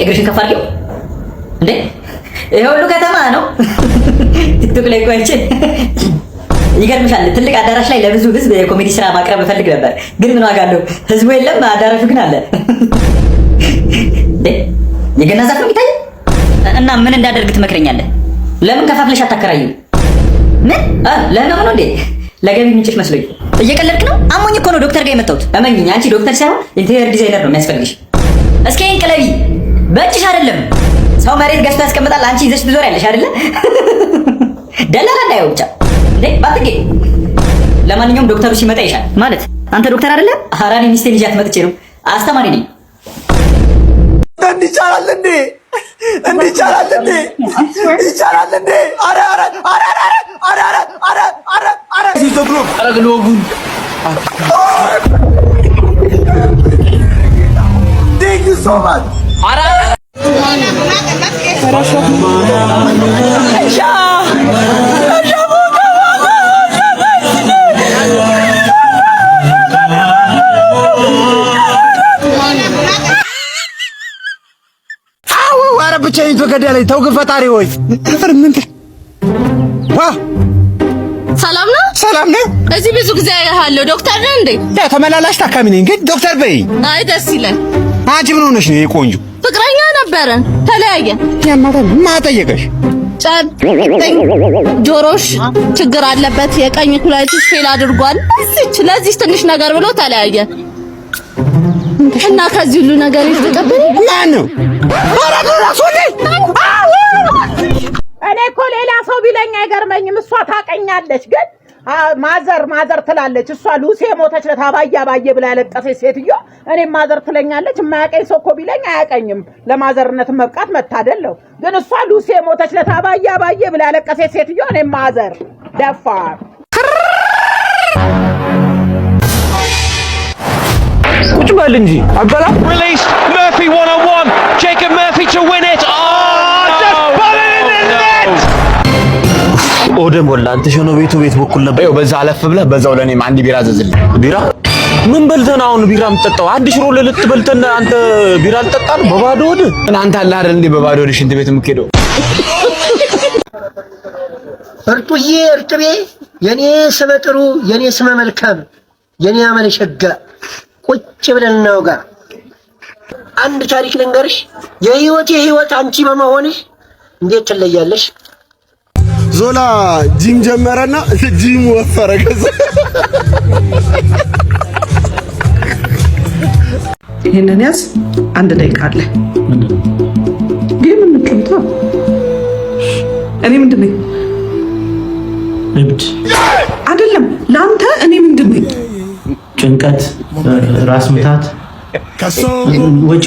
እግርሽን ከፍ አድርጊው እንዴ! ይሄ ሁሉ ከተማ ነው። ቲክቶክ ላይ ቆይቼ ይገርምሻል። ትልቅ አዳራሽ ላይ ለብዙ ህዝብ የኮሜዲ ስራ ማቅረብ እፈልግ ነበር፣ ግን ምን ዋጋ አለው? ህዝቡ የለም፣ አዳራሹ ግን አለ። እንዴ የገና ዛፍ ነው የሚታየው። እና ምን እንዳደርግ ትመክረኛለህ? ለምን ከፋፍለሽ አታከራዩ? ምን ለምን ነው እንዴ? ለገቢ ምንጭሽ መስሎኝ። እየቀለድክ ነው? አሞኝ እኮ ነው ዶክተር ጋር የመጣሁት። እመኚኝ፣ አንቺ ዶክተር ሳይሆን ኢንቴሪየር ዲዛይነር ነው የሚያስፈልግሽ። እስኪ እንቅለቢ በእጅሽ አይደለም። ሰው መሬት ገዝቶ ያስቀምጣል፣ አንቺ ይዘሽ ትዞር ያለሽ አይደለ? ደላላ እንዳይው ብቻ እንዴ ባትጌ። ለማንኛውም ዶክተሩ ሲመጣ ይሻል ማለት አንተ ዶክተር አይደለም? ሐራኒ ሚስቴን ይዣት መጥቼ ነው። አስተማሪ ነኝ። እንዲቻላል እንዴ? እንዲቻላል እንዴ? ይቻላል እንዴ? አረ አረ አረ አረ አረ አረ አረ አረ ሲተብሎ አረግሎጉን Thank you so much. ኧረ ብቻዬን ተገደለኝ። ተው ግን ፈጣሪ ሆይ ሰላም ነው? ሰላም ነው። እዚህ ብዙ ጊዜ ያያለሁ። ዶክተር ነህ እንዴ? ተመላላሽ ታካሚ ነኝ፣ ግን ዶክተር በይ። አይ ደስ ይላል። አንቺ ምን ሆነሽ ነው? ቆንጆ ፍቅረኛ ነበረን፣ ተለያየን። ያማታል። ማን ጠየቀሽ? ጆሮሽ ችግር አለበት፣ የቀኝ ኩላሊትሽ ፌል አድርጓል፣ ለዚህ ትንሽ ነገር ብሎ ተለያየን እና ከዚህ ሁሉ ነገር ይተቀበል ማን ነው? አራዱ ራሱን እኔ እኮ ሌላ ሰው ቢለኝ አይገርመኝም። እሷ ታቀኛለች፣ ግን ማዘር ትላለች። እሷ ሉሲ ሞተች ለታባያ ባየ ብላ ያለቀሰች ሴትዮ እኔ ማዘር ትለኛለች። የማያቀኝ ሰው እኮ ቢለኝ አያቀኝም። ለማዘርነት መብቃት መታደለው። ግን እሷ ሉሲ ሞተች ለታባያ ባየ ብላ ያለቀሰች ሴትዮ እኔ ማዘር ደፋር ቁጭ በል እንጂ አበላ Release Murphy 1-on-1. Jacob Murphy to win it. ኦደ ሞላ አንተ ሸኖ ቤት በኩል ነበር። ይኸው በዛ አለፍ ብለህ በዛው ለኔም አንድ ቢራ ዘዝልኝ። ቢራ ምን በልተን አሁን ቢራ የምትጠጣው? አንድ ሽሮ ለልት በልተን አንተ ቢራ ልጠጣን በባዶ ወድ? አንተ አለ አይደል እንዴ በባዶ ወድ ሽንት ቤት የምትሄደው? እርጡዬ እርጥቤ የኔ ስመ ጥሩ የኔ ስመ መልካም የኔ አመለ ሸጋ ቁጭ ብለን እናውጋ። አንድ ታሪክ ልንገርሽ። የህይወት አንቺ በመሆንሽ እንዴት ትለያለሽ? ዞላ ጂም ጀመረና ጂም ወፈረ። ከዛ ይሄንን ያዝ። አንድ ደቂቃ አለ። ግን ምን ትምጣ? እኔ ምንድን ነኝ? እብድ አይደለም። ለአንተ እኔ ምንድን ነኝ? ጭንቀት፣ ራስ ምታት፣ ወጪ።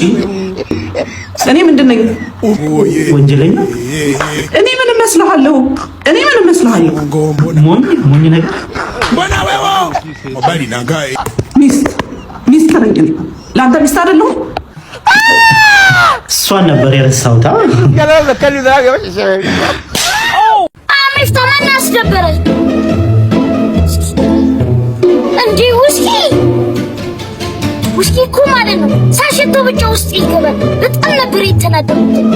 እኔ ምንድን ነኝ? ወንጀለኛ። እኔ ምን እመስልሃለሁ? ሞኝ ነገር። ሚስት ነኝ እኔ። ለአንተ ሚስት አይደለሁ። እሷን ነበር የረሳሁት። ሚስት ማን አስደበረች እንዴ? ውስኪ እኮ ማለት ነው ሳሽቶ ብቻ ውስጥ ይገባል። በጣም ነበር የተናደድኩት።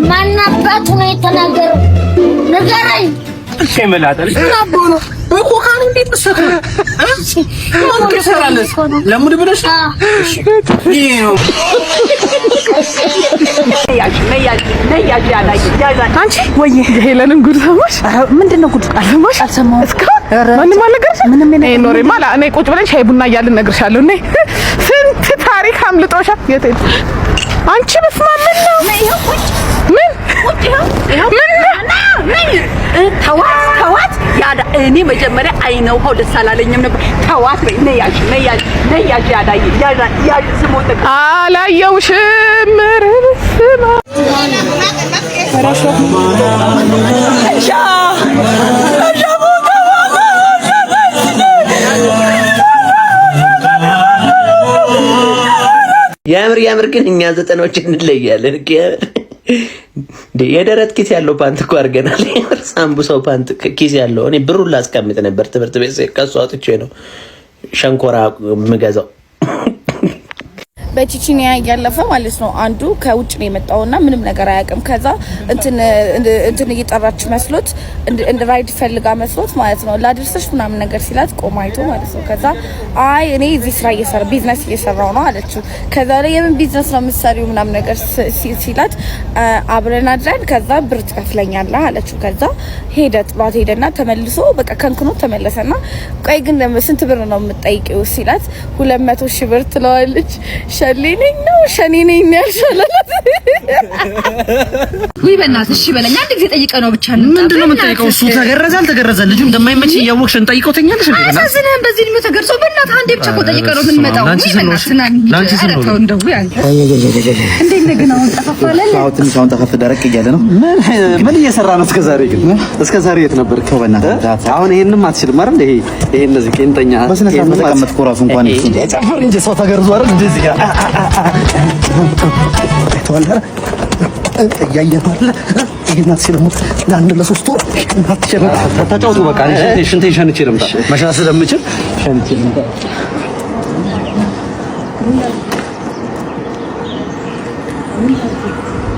ማን አባቱ ነው የተናገረው? ንገረኝ። እሺ መላጣል አቦሎ በኮካኑ እንዴት ተሰከ ማን ከሰራለስ ለሙድ ብለሽ ይሄ ነው አንቺ ወይ ሄለንን ጉድ ሰማሽ? ምንድነው ጉድ? አልሰማሁም እስካሁን ምንም አልነገርሽም? ምንም ኖሬማ እኔ ቁጭ ብለን ሻይ ቡና እያልን እነግርሻለሁ። እኔ ስንት ታሪክ አምልጦሻል። የት አንቺ በስመ አብ ነው ምን ተዋት ያዳ እኔ መጀመሪያ አይነው ሆደ ሰላለኝም ነበር። ተዋት በይ ነያሽ ያዳ ያዳ ስሞት አላየውሽም ጀመረ ስማ ያምር ግን እኛ ዘጠናዎች እንለያለን። የደረት ኪስ ያለው ፓንት እኮ አድርገናል። ሳምቡሳው ፓንት ኪስ ያለው እኔ ብሩን ላስቀምጥ ነበር ትምህርት ቤት ከሱ አውጥቼ ነው ሸንኮራ የምገዛው። በቺቺኒያ ያለፈ ማለት ነው። አንዱ ከውጭ ነው የመጣውና ምንም ነገር አያውቅም። ከዛ እንትን እየጠራች መስሎት እንደ ራይድ ፈልጋ መስሎት ማለት ነው ላድርስሽ ምናምን ነገር ሲላት ቆማይቶ ማለት ነው። ከዛ አይ እኔ እዚህ ስራ ቢዝነስ እየሰራው ነው አለችው። ከዛ ላይ የምን ቢዝነስ ነው የምትሰሪው ምናምን ነገር ሲላት አብረን አድረን ከዛ ብር ትከፍለኛለህ አለችው። ከዛ ጥሏት ሄደና ተመልሶ በቃ ከንክኖ ተመለሰና ቆይ ግን ስንት ብር ነው የምትጠይቂው ሲላት 200,000 ብር ትለዋለች። ሸሊነኝ ነው ሸኒነኝ ያልሻላት ወይ በእናትሽ እሺ በለኝ። አንድ ጊዜ ጠይቀህ ነው ብቻ ነው። ምንድነው የምትጠይቀው? እሱ ተገረዘ አልተገረዘ ልጁ እንደማይመች እያወቅሽ እንጠይቀው ተኛለሽ እንዴ? አሳዝነን በዚህ ነው ተገርጾ በእናትህ አንዴ ብቻ እኮ ጠይቀህ ነው የምንመጣው። ወይ በእናትህ ላንቺ ነው እንደው ያንተ እንዴት ነው ግን አሁን ጠፋፋለን? አሁን ጠፋፍ ደረቅ እያለ ነው። ምን እየሰራ ነው እስከዛሬ? ግን እስከዛሬ የት ነበርክ? በእናትህ አሁን ይሄንንም አትችልም አይደል? ይሄ እነዚህ ቄንጠኛ ይሄን ተቀመጥኩ ራሱ እንኳን ጨፈር እንጂ ሰው ተገርዞ አይደል እንደዚህ ተወልደ ያያያለ ይሄና ሲለሙት ለአንድ ለሶስት ወር ተጫውቱ በቃ ሽንቴን ሸንቼ ልምጣ መሻስ ስለምችል ሸንቼ ልምጣ።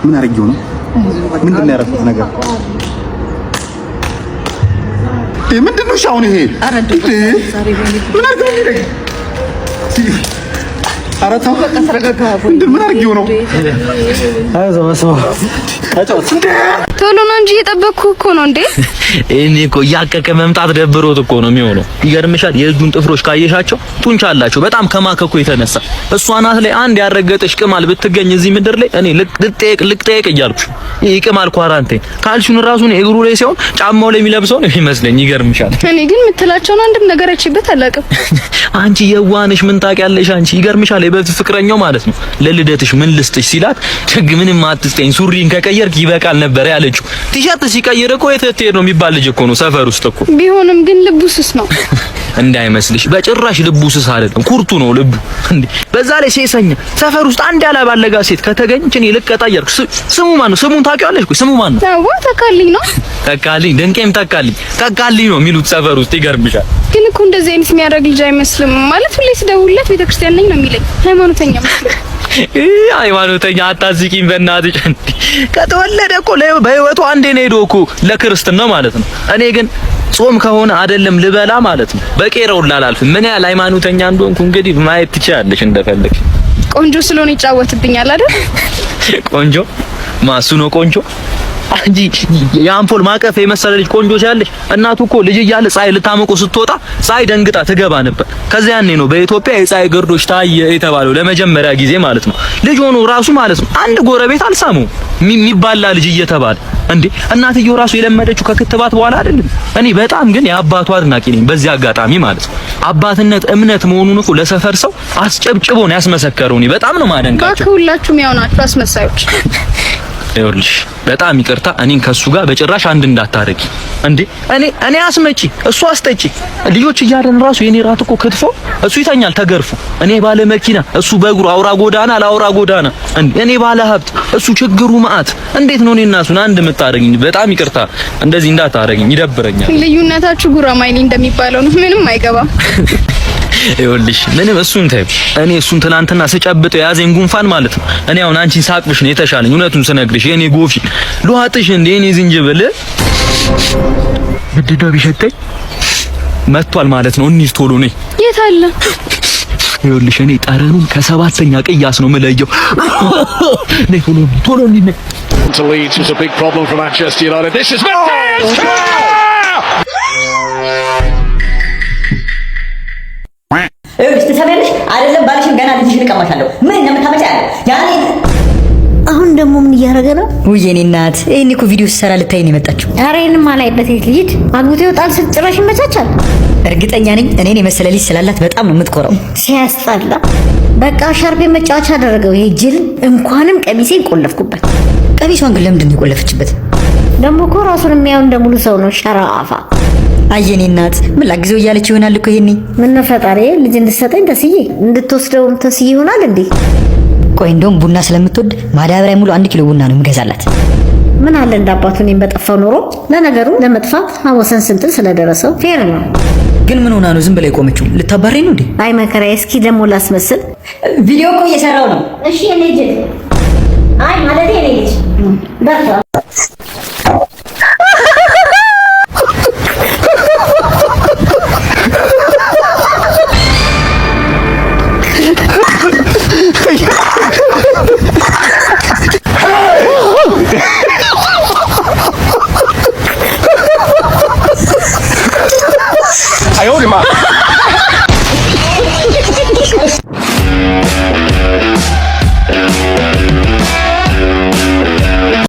ምን አርጊው ነው? ምንድነው ያረፉት ነገር? ምንድነው ሻውን ይሄ ምን አርጊው ነው? አራታው ምን አርጊው ነው? አይዞህ በስመ ቶሎ ነው እንጂ እየጠበቅኩ እኮ ነው እንዴ። እኔ እኮ ያቀቀ መምጣት ደብሮት እኮ ነው የሚሆነው። ይገርምሻል፣ የእጁን ጥፍሮች ካየሻቸው ጡንቻ አላቸው በጣም ከማከኩ የተነሳ። እሷ ናት ላይ አንድ ያረገጠሽ ቅማል ብትገኝ እዚህ ምድር ላይ እኔ ልቅጠየቅ እያልኩሽ። ይሄ ቅማል ኳራንቲን ካልሽውን ራሱን እግሩ ላይ ሲሆን ጫማው ላይ የሚለብሰው ነው ይመስለኝ። ይገርምሻል። እኔ ግን የምትላቸውን አንድም ነገር አይችበት አላውቅም። አንቺ የዋንሽ ምን ታውቂያለሽ አንቺ? ይገርምሻል፣ የበፊት ፍቅረኛው ማለት ነው ለልደትሽ ምን ልስጥሽ ሲላት ችግ ምንም አትስጠኝ ሱሪን ከቀየርክ ይበቃል ነበር ያለችው። ቲሸርት ሲቀየር እኮ የትሄድ ነው የሚባል ልጅ እኮ ነው ሰፈር ውስጥ እኮ። ቢሆንም ግን ልቡ ስስ ነው እንዳይመስልሽ። በጭራሽ ልቡ ስስ አይደለም፣ ኩርቱ ነው ልቡ። እንዴ በዛ ላይ ሴሰኛ ሰፈር ውስጥ አንድ ያላባለጋ ሴት ከተገኘች እኔ ልቀጣ እያልኩ። ስሙ ማን ነው? ስሙን ታውቂዋለሽ? ቆይ ስሙ ማን ነው? ታው ተካልኝ ነው ተካልኝ፣ ድንቄም ተካልኝ ነው የሚሉት ሰፈር ውስጥ። ይገርምሻል። ግን እኮ እንደዚህ አይነት የሚያደርግ ልጅ አይመስልም ማለት። ሁሌ ስደውልለት ቤተክርስቲያን ነኝ ነው የሚለኝ። ሃይማኖተኛ መስሎኝ። ሃይማኖተኛ አታዝቂኝ በእናትሽ። ከተወለደ እኮ በህይወቱ አንዴ ነው ሄዶ እኮ ለክርስትና ማለት ነው። እኔ ግን ጾም ከሆነ አይደለም ልበላ ማለት ነው በቄራው ላላልፍ ምን ያህል ሃይማኖተኛ እንደሆንኩ እንግዲህ ማየት ትችያለሽ እንደፈለግሽ። ቆንጆ ስለሆነ ይጫወትብኛል አይደል? ቆንጆ ማሱ ነው ቆንጆ አንጂ የአምፖል ማቀፍ የመሰለ ልጅ ቆንጆ ሲያለሽ። እናቱ እኮ ልጅ እያለ ፀሐይ ልታመቆ ስትወጣ ፀሐይ ደንግጣ ትገባ ነበር። ከዚያ ያኔ ነው በኢትዮጵያ የፀሐይ ግርዶሽ ታየ የተባለው ለመጀመሪያ ጊዜ ማለት ነው። ልጅ ሆኖ ራሱ ማለት ነው አንድ ጎረቤት አልሳመውም የሚባላ ልጅ እየተባለ እንዴ። እናትየው ራሱ የለመደችው ከክትባት በኋላ አይደለም። እኔ በጣም ግን የአባቱ አድናቂ ነኝ በዚህ አጋጣሚ ማለት ነው። አባትነት እምነት መሆኑን እኮ ለሰፈር ሰው አስጨብጭቦ ነው ያስመሰከረው። እኔ በጣም ነው ማደንቃቸው። ሁላችሁም ያው ናችሁ አስመሳዮች። ይኸውልሽ በጣም ይቅርታ እኔን ከሱ ጋር በጭራሽ አንድ እንዳታረጊ እንዴ። እኔ አስመጪ እሱ አስጠጪ ልጆች እያለን ራሱ የኔ ራት እኮ ክትፎ እሱ ይተኛል ተገርፎ፣ እኔ ባለ መኪና እሱ በእግሩ አውራ ጎዳና ለአውራ ጎዳና እንዴ። እኔ ባለ ሀብት እሱ ችግሩ ማአት። እንዴት ነው እኔና እሱን አንድ የምታረጊኝ? በጣም ይቅርታ እንደዚህ እንዳታረጊኝ ይደብረኛል። ልዩነታችሁ ጉራማይሌ እንደሚባለው ነው። ምንም አይገባም። ይኸውልሽ ምንም እሱን ተይው። እኔ እሱን ትናንትና ስጨብጠው የያዘኝ ጉንፋን ማለት ነው። እኔ አሁን አንቺን ሳቅፍሽ ነው የተሻለኝ። እውነቱን ስነግርሽ የኔ ጎፊ ልዋጥሽ እንደ እኔ ዝንጅብል ብድዳ ቢሸተኝ መጥቷል ማለት ነው። እንሂድ ቶሎ ነኝ። የት አለ? ይኸውልሽ እኔ ጠረኑን ከሰባተኛ ቅያስ ነው የምለየው። ነይ ቶሎ እንሂድ። ትሰሚያለሽ አይደለም? ባልሽን ገና ልጅሽን እቀማሻለሁ። ምን እንደምታመጪ ያለ ያኔ አሁን ደግሞ ምን እያደረገ ነው? ውይ የኔ እናት ይሄን እኮ ቪዲዮ ሲሰራ ልታይ ነው የመጣችው። ኧረ ይሄንም አላይበት ልጅ አግብቶ ይወጣል ስትጭራሽ ይመቻቻል። እርግጠኛ ነኝ እኔን የመሰለ ልጅ ስላላት በጣም ነው የምትኮረው። ሲያስጠላ። በቃ ሻርፔ መጫወቻ አደረገው ይሄ ጅል። እንኳንም ቀሚሴን ቆለፍኩበት። ቀሚሷን ግን ለምንድን ነው የቆለፈችበት? ደግሞ እኮ ራሱን የሚያው እንደሙሉ ሰው ነው። ሸራፋ አየኔ እናት ምን ላግዘው እያለች ይሆናል እኮ ይሄኔ። ምን ነው ፈጣሪ ልጅ እንድትሰጠኝ ተስዬ እንድትወስደውም ተስዬ ይሆናል እንዴ? ቆይ እንደውም ቡና ስለምትወድ ማዳበሪያ ሙሉ 1 ኪሎ ቡና ነው የምገዛላት። ምን አለ እንዳባቱ እኔም በጠፋው ኖሮ። ለነገሩ ለመጥፋት ወሰን ስንጥል ስለደረሰው ፌር ነው። ግን ምን ሆና ነው ዝም ብላ የቆመችው? ልታባረኝ ነው እንዴ? አይ መከራዬ፣ እስኪ ደግሞ ላስመስል። ቪዲዮ እኮ እየሰራው ነው። እሺ የኔ ልጅ፣ አይ ማለት የኔ ልጅ በቃ